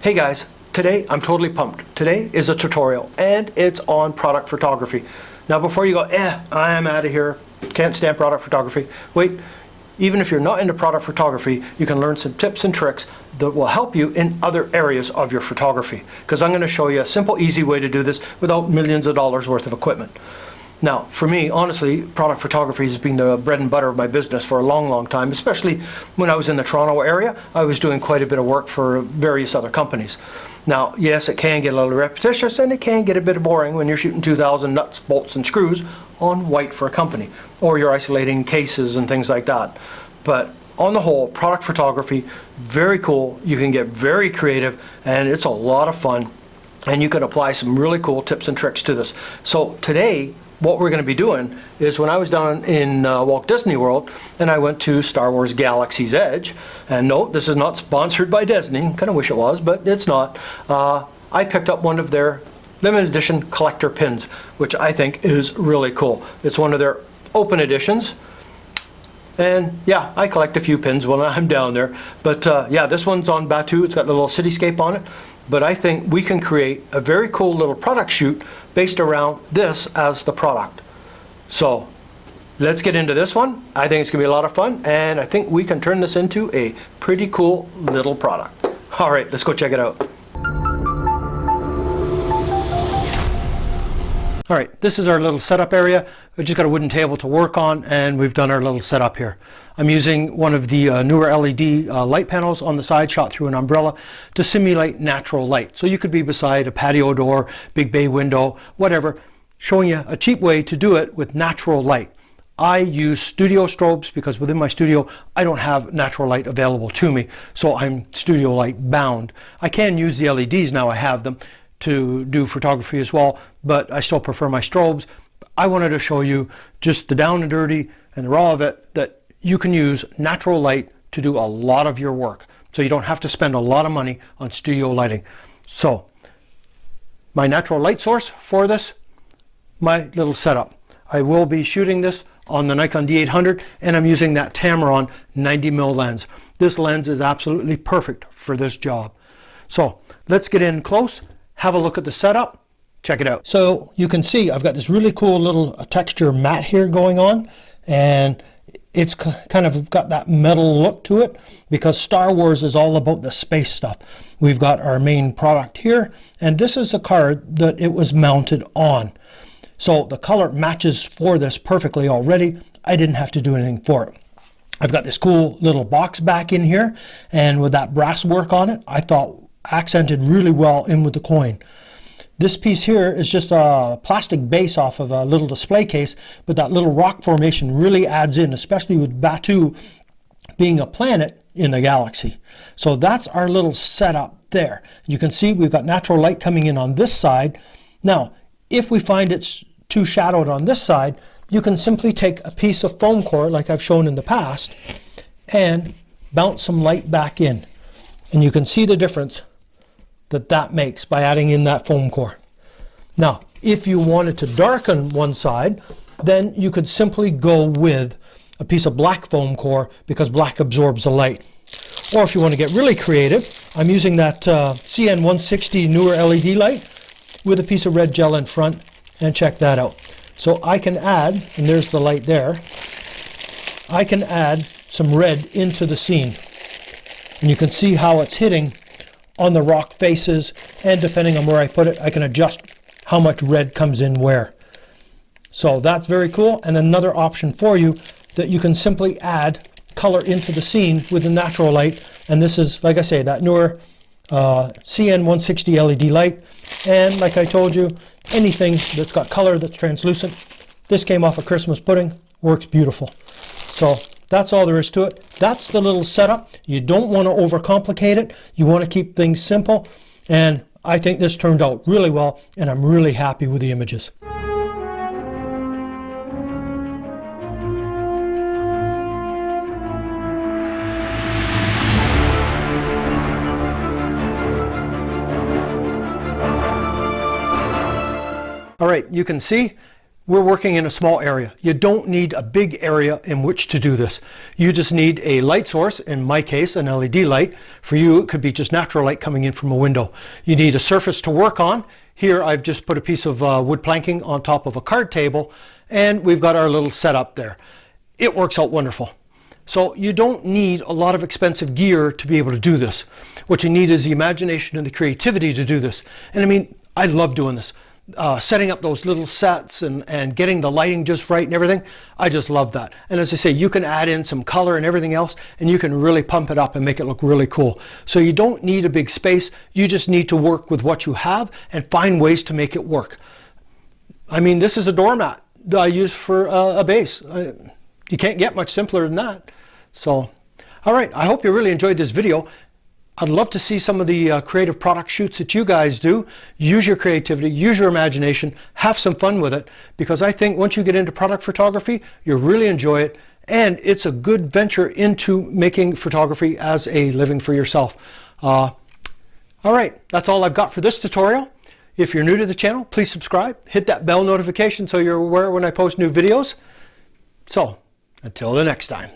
Hey guys, today I'm totally pumped. Today is a tutorial and it's on product photography. Now before you go, I'm out of here, can't stand product photography. Wait, even if you're not into product photography, you can learn some tips and tricks that will help you in other areas of your photography. Because I'm going to show you a simple, easy way to do this without millions of dollars worth of equipment. Now, for me, honestly, product photography has been the bread and butter of my business for a long, long time, especially when I was in the Toronto area. I was doing quite a bit of work for various other companies. Now, yes, it can get a little repetitious and it can get a bit boring when you're shooting 2,000 nuts, bolts, and screws on white for a company, or you're isolating cases and things like that. But on the whole, product photography, very cool. You can get very creative and it's a lot of fun, and you can apply some really cool tips and tricks to this. So today, what we're going to be doing is, when I was down in Walt Disney World and I went to Star Wars Galaxy's Edge, and no, this is not sponsored by Disney, kind of wish it was, but it's not, I picked up one of their limited edition collector pins, which I think is really cool. It's one of their open editions, and yeah, I collect a few pins when I'm down there, but yeah, this one's on Batuu. It's got a little cityscape on it. But I think we can create a very cool little product shoot based around this as the product. So let's get into this one. I think it's going to be a lot of fun, and I think we can turn this into a pretty cool little product. All right, let's go check it out. All right, this is our little setup area. We've just got a wooden table to work on, and we've done our little setup here. I'm using one of the newer LED light panels on the side, shot through an umbrella, to simulate natural light. So you could be beside a patio door, big bay window, whatever, showing you a cheap way to do it with natural light. I use studio strobes because within my studio I don't have natural light available to me, so I'm studio light bound. I can use the LEDs now, I have them, to do photography as well, but I still prefer my strobes. I wanted to show you just the down and dirty and the raw of it, that you can use natural light to do a lot of your work, so you don't have to spend a lot of money on studio lighting. So my natural light source for this, my little setup. I will be shooting this on the Nikon D800, and I'm using that Tamron 90mm lens. This lens is absolutely perfect for this job. So let's get in close, have a look at the setup, check it out. So you can see I've got this really cool little texture mat here going on, and it's kind of got that metal look to it because Star Wars is all about the space stuff. We've got our main product here, and this is the card that it was mounted on. So the color matches for this perfectly already. I didn't have to do anything for it. I've got this cool little box back in here, and with that brass work on it, I thought accented really well in with the coin. This piece here is just a plastic base off of a little display case, but that little rock formation really adds in, especially with Batuu being a planet in the galaxy. So that's our little setup there. You can see we've got natural light coming in on this side. Now, if we find it's too shadowed on this side, you can simply take a piece of foam core, like I've shown in the past, and bounce some light back in. And you can see the difference that makes by adding in that foam core. Now, if you wanted to darken one side, then you could simply go with a piece of black foam core because black absorbs the light. Or if you want to get really creative, I'm using that CN160 newer LED light with a piece of red gel in front, and check that out. So I can add, and there's the light there, I can add some red into the scene. And you can see how it's hitting on the rock faces, and depending on where I put it, I can adjust how much red comes in where. So that's very cool, and another option for you that you can simply add color into the scene with the natural light. And this is, like I say, that newer CN160 LED light, and like I told you, anything that's got color that's translucent. This came off a Christmas pudding, works beautiful. So that's all there is to it. That's the little setup. You don't want to overcomplicate it. You want to keep things simple, and I think this turned out really well, and I'm really happy with the images. All right, you can see we're working in a small area. You don't need a big area in which to do this. You just need a light source, in my case an LED light. For you it could be just natural light coming in from a window. You need a surface to work on. Here I've just put a piece of wood planking on top of a card table, and we've got our little setup there. It works out wonderful. So you don't need a lot of expensive gear to be able to do this. What you need is the imagination and the creativity to do this. And I mean, I love doing this. Setting up those little sets and getting the lighting just right and everything. I just love that. And as I say, you can add in some color and everything else, and you can really pump it up and make it look really cool. So you don't need a big space. You just need to work with what you have and find ways to make it work. I mean, this is a doormat that I use for a base. You can't get much simpler than that. So, all right, I hope you really enjoyed this video. I'd love to see some of the creative product shoots that you guys do. Use your creativity, use your imagination, have some fun with it, because I think once you get into product photography, you'll really enjoy it, and it's a good venture into making photography as a living for yourself. All right, that's all I've got for this tutorial. If you're new to the channel, please subscribe, hit that bell notification so you're aware when I post new videos. So, until the next time.